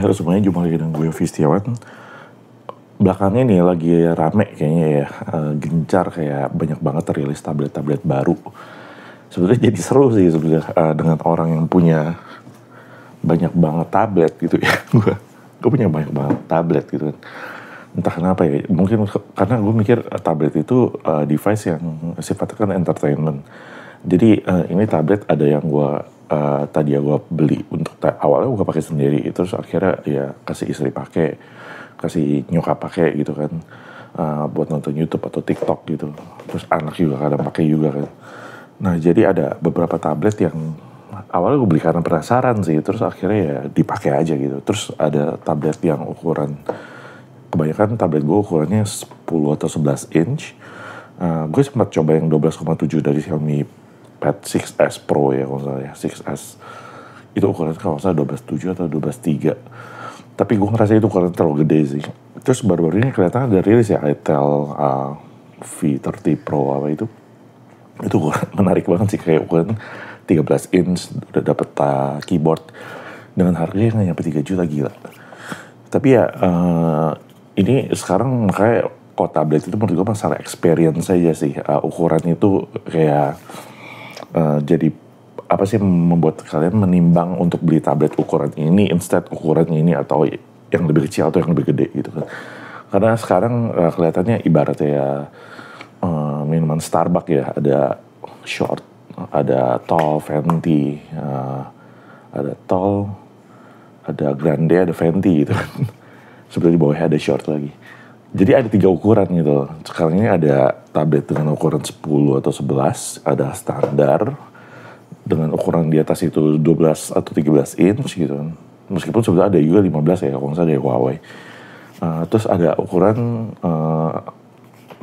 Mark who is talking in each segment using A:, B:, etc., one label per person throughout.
A: Halo semuanya, jumpa lagi dengan gue Fistiawan. Belakangan ini lagi rame kayaknya ya, gencar kayak banyak banget rilis tablet-tablet baru. Sebenarnya jadi seru sih sebenarnya dengan orang yang punya banyak banget tablet gitu ya. Gue punya banyak banget tablet gitu kan. Entah kenapa ya, mungkin karena gue mikir tablet itu device yang sifatnya kan entertainment. Jadi ini tablet ada yang tadi gue beli untuk awalnya gue pakai sendiri, terus akhirnya ya kasih istri pakai, kasih nyokap pakai gitu kan, buat nonton YouTube atau TikTok gitu. Terus anak juga kadang pakai juga kan. Nah jadi ada beberapa tablet yang awalnya gue beli karena penasaran sih, terus akhirnya ya dipakai aja gitu. Terus ada tablet yang ukuran, kebanyakan tablet gue ukurannya 10 atau 11 inch. Gue sempat coba yang 12,7 dari Xiaomi Pad 6S Pro ya kalau salah ya, 6S. Itu ukuran kalau salah 12,7 atau 12,3. Tapi gue ngerasa itu ukuran terlalu gede sih. Terus baru-baru ini kelihatan ada rilis ya, Itel V30 Pro apa itu. Itu menarik banget sih, kayak ukuran 13 inch, udah dapet keyboard. Dengan harganya nggak nyampe 3 juta, gila. Tapi ya ini sekarang makanya kok tablet itu menurut gue masalah experience aja sih. Ukuran itu kayak jadi apa sih membuat kalian menimbang untuk beli tablet ukuran ini instead ukuran ini atau yang lebih kecil atau yang lebih gede gitu kan. Karena sekarang kelihatannya ibaratnya ya minuman Starbucks ya, ada short, ada tall, venti, ada tall, ada grande, ada venti gitu kan. Sebenarnya di bawahnya ada short lagi. Jadi ada 3 ukuran gitu. Sekarang ini ada tablet dengan ukuran 10 atau 11, ada standar dengan ukuran di atas itu 12 atau 13 inch gitu. Meskipun sebenarnya ada juga 15 ya, kalau nggak salah dari Huawei. Terus ada ukuran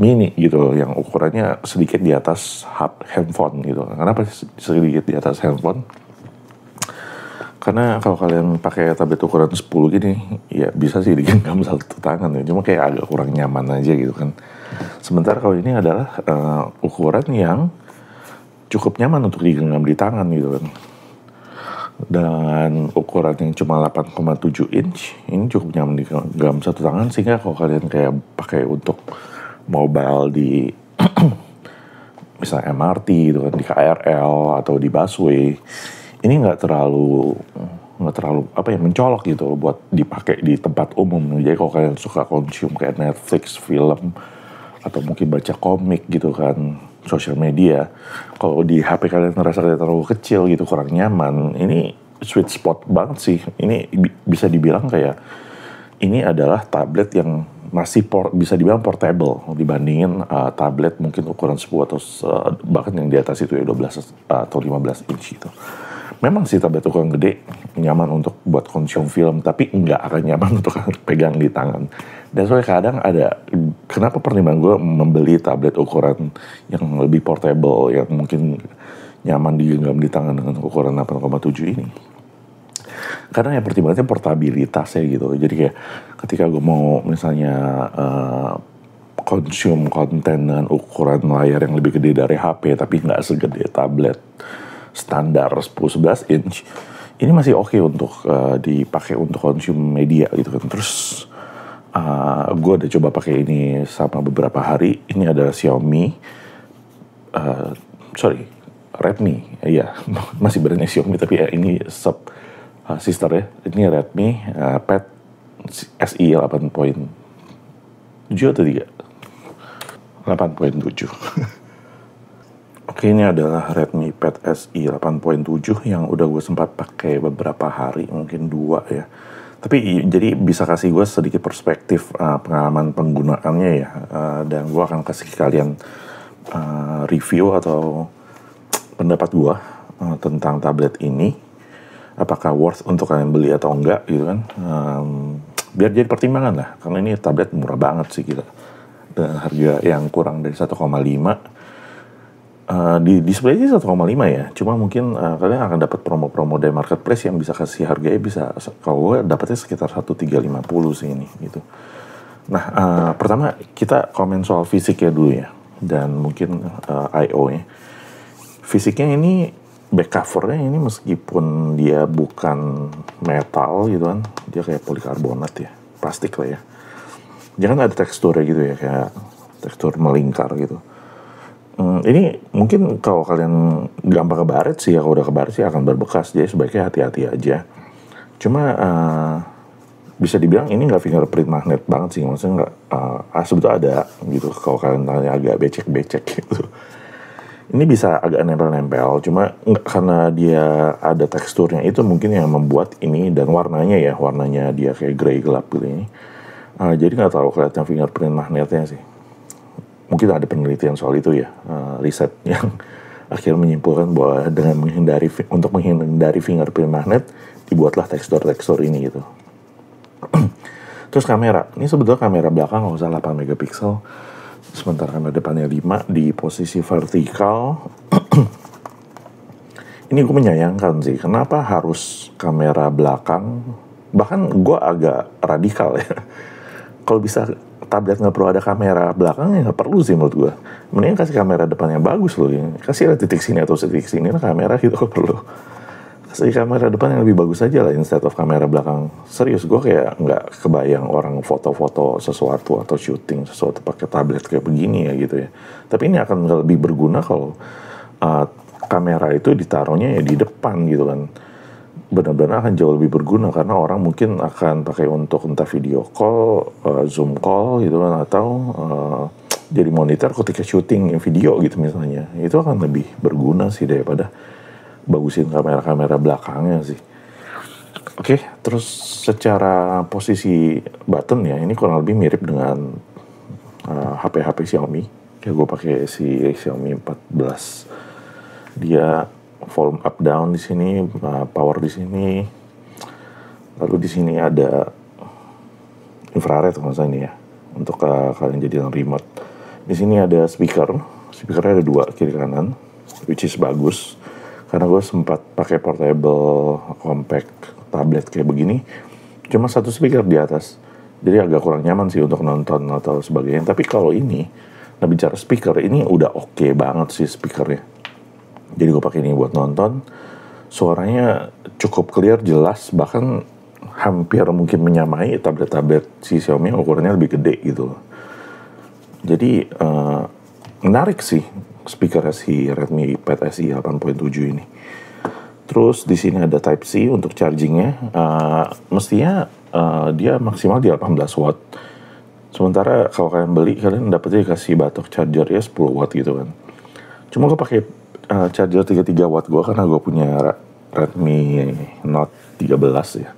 A: mini gitu, yang ukurannya sedikit di atas handphone gitu. Kenapa sedikit di atas handphone? Karena kalau kalian pakai tablet ukuran 10 gini, ya bisa sih digenggam satu tangan ya. Cuma kayak agak kurang nyaman aja gitu kan. Sementara kalau ini adalah ukuran yang cukup nyaman untuk digenggam di tangan gitu kan. Dan ukuran yang cuma 8,7 inch, ini cukup nyaman digenggam satu tangan. Sehingga kalau kalian kayak pakai untuk mobile di misalnya MRT gitu kan, di KRL atau di busway, ini nggak terlalu apa ya, mencolok gitu buat dipakai di tempat umum. Jadi kalau kalian suka konsum kayak Netflix, film, atau mungkin baca komik gitu kan, sosial media, kalau di HP kalian ngerasa kalian terlalu kecil gitu, kurang nyaman, ini sweet spot banget sih. Ini bisa dibilang kayak ini adalah tablet yang masih bisa dibilang portable dibandingin tablet mungkin ukuran 10 atau bahkan yang di atas itu ya 12 atau 15 inch gitu. Memang sih tablet ukuran gede nyaman untuk buat konsum film, tapi nggak akan nyaman untuk pegang di tangan. Dan soalnya kadang ada, kenapa pertimbangan gue membeli tablet ukuran yang lebih portable, yang mungkin nyaman digenggam di tangan dengan ukuran 8,7 ini. Karena yang pertimbangannya portabilitasnya gitu. Jadi kayak ketika gue mau misalnya konsum konten dengan ukuran layar yang lebih gede dari HP, tapi nggak segede tablet standar 10-11 inch, ini masih oke untuk dipakai untuk konsum media gitu kan. Terus gue udah coba pakai ini sama beberapa hari. Ini adalah Xiaomi, Redmi, iya masih brandnya Xiaomi tapi ya ini sister ya. Ini Redmi Pad SI 8.7 atau 3? 8.7. Oke, ini adalah Redmi Pad SI 8.7 yang udah gue sempat pakai beberapa hari, mungkin 2 ya. Tapi jadi bisa kasih gue sedikit perspektif pengalaman penggunaannya ya. Dan gue akan kasih kalian review atau pendapat gue tentang tablet ini. Apakah worth untuk kalian beli atau enggak gitu kan. Biar jadi pertimbangan lah, karena ini tablet murah banget sih gila. Dan harga yang kurang dari 1,5. Di display sih 1,5 ya, cuma mungkin kalian akan dapat promo-promo dari marketplace yang bisa kasih harganya bisa, kalau gue dapetnya sekitar 1.350 sih ini gitu. Nah pertama kita komen soal fisiknya dulu ya, dan mungkin I/O nya. Fisiknya ini back covernya ini meskipun dia bukan metal gitu kan, dia kayak polikarbonat ya, plastik lah ya. Jangan ada teksturnya gitu ya, kayak tekstur melingkar gitu. Ini mungkin kalau kalian gampang kebaret sih ya, kalau udah kebaret sih akan berbekas, jadi sebaiknya hati-hati aja. Cuma bisa dibilang ini nggak fingerprint magnet banget sih, maksudnya nggak, sebetulnya ada gitu, kalau kalian tanya agak becek-becek gitu. Ini bisa agak nempel-nempel, cuma nggak, karena dia ada teksturnya itu mungkin yang membuat ini, dan warnanya dia kayak grey gelap gitu ini. Jadi nggak terlalu kelihatan fingerprint magnetnya sih. Mungkin ada penelitian soal itu ya, riset yang akhirnya menyimpulkan bahwa dengan untuk menghindari fingerprint magnet, dibuatlah tekstur-tekstur ini gitu. Terus kamera, ini sebetulnya kamera belakang nggak usah 8 megapiksel, sementara kamera depannya 5 di posisi vertikal. Ini gue menyayangkan sih, kenapa harus kamera belakang? Bahkan gue agak radikal ya. Kalau bisa tablet nggak perlu ada kamera belakang, ya nggak perlu sih menurut gue. Mending kasih kamera depan yang bagus loh. Ya. Kasih titik sini atau titik sini lah kamera gitu kalau perlu. Kasih kamera depan yang lebih bagus aja lah instead of kamera belakang. Serius, gue kayak nggak kebayang orang foto-foto sesuatu atau syuting sesuatu pakai tablet kayak begini ya gitu ya. Tapi ini akan lebih berguna kalau kamera itu ditaruhnya ya di depan gitu kan. Benar-benar akan jauh lebih berguna karena orang mungkin akan pakai untuk entah video call, zoom call gitu kan, atau jadi monitor ketika syuting video gitu misalnya. Itu akan lebih berguna sih daripada bagusin kamera-kamera belakangnya sih. Oke, terus secara posisi button ya, ini kurang lebih mirip dengan HP-HP Xiaomi. Kayak gue pakai si Xiaomi 14. Dia volume up down di sini, power di sini. Lalu di sini ada infrared maksudnya ini ya, untuk kalian jadikan remote. Di sini ada speakernya ada 2 kiri kanan, which is bagus. Karena gue sempat pakai portable compact tablet kayak begini, cuma 1 speaker di atas. Jadi agak kurang nyaman sih untuk nonton atau sebagainya. Tapi kalau ini, nah bicara speaker, ini udah oke banget sih speakernya. Jadi gue pakai ini buat nonton. Suaranya cukup clear, jelas, bahkan hampir mungkin menyamai tablet-tablet si Xiaomi yang ukurannya lebih gede gitu. Jadi menarik sih speaker si Redmi Pad SI 8.7 ini. Terus di sini ada Type C untuk chargingnya. Mestinya dia maksimal di 18 watt. Sementara kalau kalian beli, kalian dapetnya dikasih batok chargernya 10 watt gitu kan. Cuma gue pakai charger 33 watt gue karena gue punya Redmi Note 13 ya.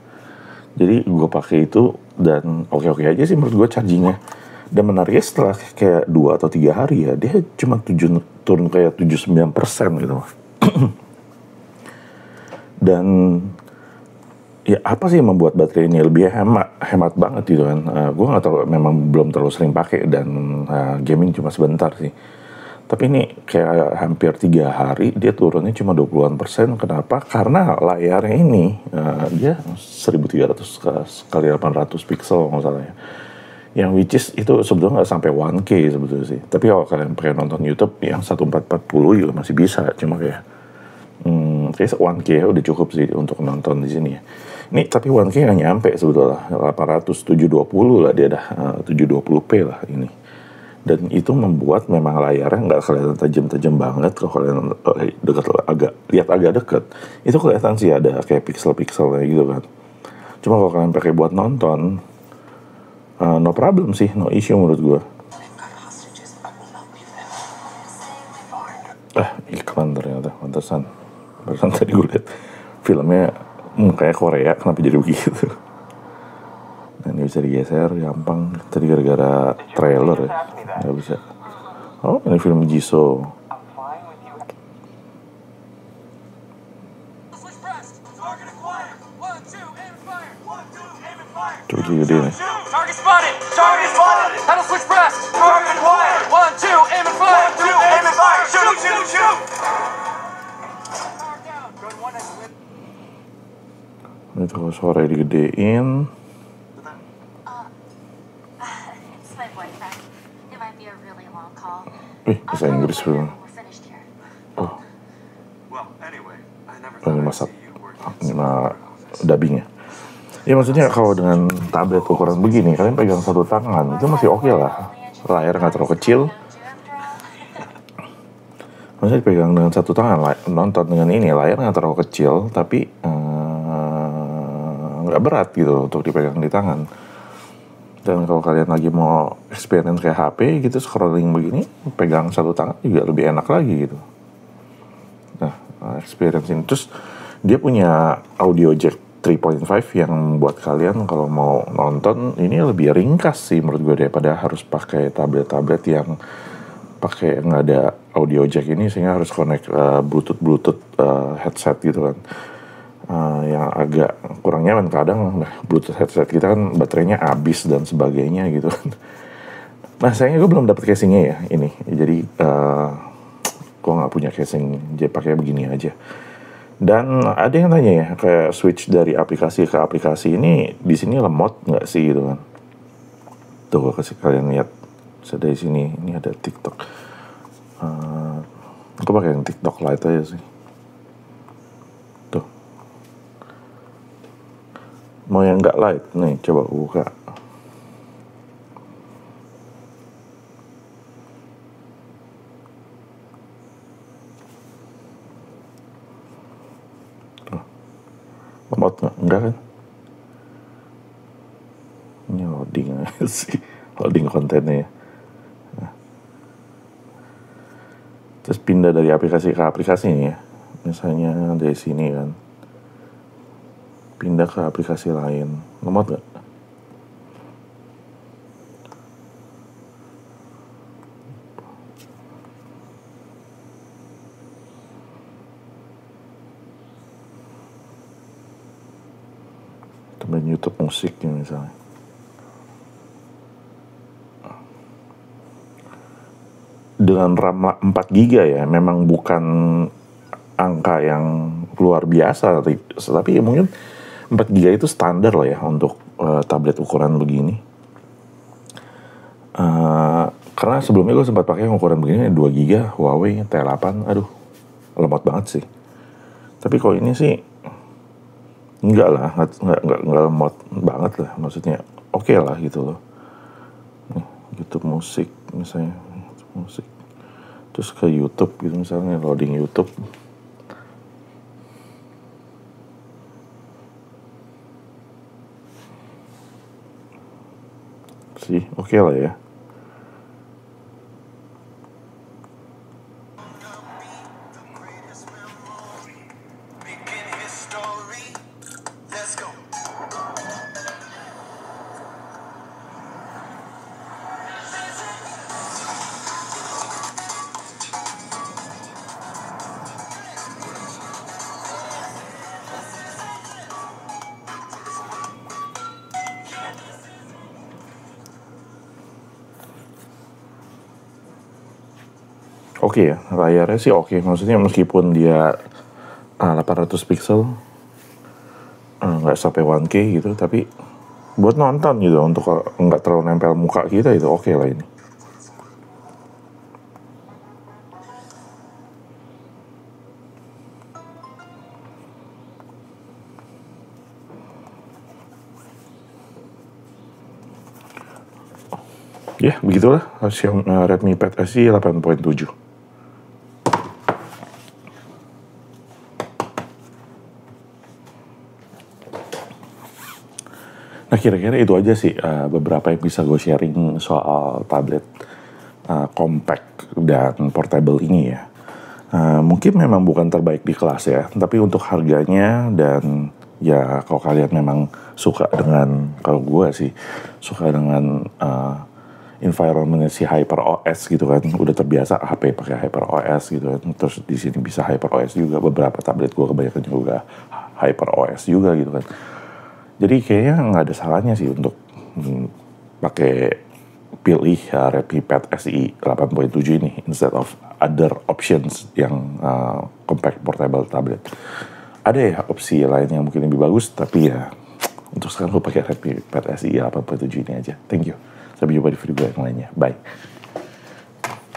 A: Jadi gue pakai itu dan oke-oke aja sih menurut gue chargingnya. Dan menariknya setelah kayak 2 atau 3 hari ya, dia cuma turun kayak 79% gitu. Dan ya apa sih yang membuat baterai ini lebih hemat banget gitu kan. Gue gak tahu, memang belum terlalu sering pakai dan gaming cuma sebentar sih. Tapi ini kayak hampir 3 hari dia turunnya cuma 20%. Kenapa? Karena layarnya ini dia 1300 kali 800 pixel nggak salah ya. Yang which is itu sebetulnya nggak sampai 1K sebetulnya sih. Tapi kalau kalian pengen nonton YouTube yang 1440 juga masih bisa. Cuma kayak kayak 1K ya udah cukup sih untuk nonton di sini ya. Ini tapi 1K nggak nyampe sebetulnya, 720 lah dia dah, 720p lah ini. Dan itu membuat memang layarnya nggak kelihatan tajam-tajam banget. Kalau kalian lihat agak dekat, itu kelihatan sih ada kayak pixel-pixelnya gitu kan. Cuma kalau kalian pakai buat nonton, no problem sih, no issue menurut gue. Iklan ternyata, pantesan. Barusan tadi gue liat filmnya kayak Korea, kenapa jadi begitu? Nah ini bisa digeser, gampang. Tadi gara-gara trailer ya, nggak bisa. Oh ini film Jisoo. Coba gede nih.
B: Target spotted! Target spotted! Handle switch press! Target acquired! 1, 2, aim and fire! 1, 2, aim and fire! Shoot, shoot, shoot!
A: Itu kalau suara digedein.
C: It's my boyfriend. It might be a really long call.
A: Bahasa Inggris film.
C: We're finished here.
A: Oh,
B: Well, anyway, I never
A: Ini
B: thought I'd
A: masak,
B: see you working
A: ini
B: so
A: mah
B: hard.
A: dubbingnya. Ya maksudnya kalau dengan tablet ukuran begini, kalian pegang satu tangan, itu masih oke lah. Layar nggak terlalu kecil. Maksudnya pegang dengan satu tangan, nonton dengan ini, layar nggak terlalu kecil, tapi nggak berat gitu untuk dipegang di tangan. Dan kalau kalian lagi mau experience kayak HP gitu, scrolling begini, pegang satu tangan juga lebih enak lagi gitu. Nah, experience ini. Terus dia punya audio jack 3.5 yang buat kalian kalau mau nonton ini lebih ringkas sih menurut gue daripada harus pakai tablet-tablet yang pakai nggak ada audio jack ini, sehingga harus connect bluetooth headset gitu kan. Yang agak kurang nyaman kadang. Bluetooth headset kita kan baterainya habis dan sebagainya gitu kan. Nah sayangnya gue belum dapet casingnya ya ini, jadi gue nggak punya casing, jadi pakai begini aja. Dan ada yang tanya ya, kayak switch dari aplikasi ke aplikasi ini di sini lemot nggak sih gitu kan? Tuh gue kasih kalian lihat. Dari sini ini ada TikTok. Aku pakai yang TikTok Lite aja sih. Tuh. Mau yang nggak Lite nih, coba buka. Lemot nggak? Enggak kan? Ini loading aja sih. Loading kontennya ya. Nah. Terus pindah dari aplikasi ke aplikasi nih ya. Misalnya dari sini kan. Pindah ke aplikasi lain. Lemot nggak? Temen YouTube musiknya misalnya. Dengan RAM 4 GB ya, memang bukan angka yang luar biasa, tapi mungkin 4 GB itu standar lah ya untuk tablet ukuran begini. Karena sebelumnya gue sempat pakai yang ukuran begini 2 GB Huawei T8, aduh lemot banget sih. Tapi kalau ini sih enggak lah, enggak lemot banget lah, maksudnya oke lah gitu loh. Nih, YouTube musik misalnya, musik. Terus ke YouTube gitu misalnya, loading YouTube. Sih, oke lah ya. Oke ya, layarnya sih oke. Maksudnya meskipun dia 800 pixel, nggak sampai 1K gitu, tapi buat nonton gitu, untuk nggak terlalu nempel muka kita itu oke lah ini. Ya, begitulah Redmi Pad SE 8.7. Nah, kira-kira itu aja sih beberapa yang bisa gue sharing soal tablet compact dan portable ini ya. Mungkin memang bukan terbaik di kelas ya, tapi untuk harganya dan ya kalau kalian memang suka dengan, kalau gue sih suka dengan environment si HyperOS gitu kan, udah terbiasa HP pakai HyperOS gitu kan, terus di sini bisa HyperOS juga, beberapa tablet gue kebanyakan juga HyperOS juga gitu kan. Jadi kayaknya nggak ada salahnya sih untuk pakai pilih Redmi Pad SE 8.7 ini instead of other options yang compact portable tablet. Ada ya opsi lain yang mungkin lebih bagus, tapi ya untuk sekarang gue pakai Redmi Pad SE 8.7 ini aja. Thank you. Sampai jumpa di video yang lainnya. Bye.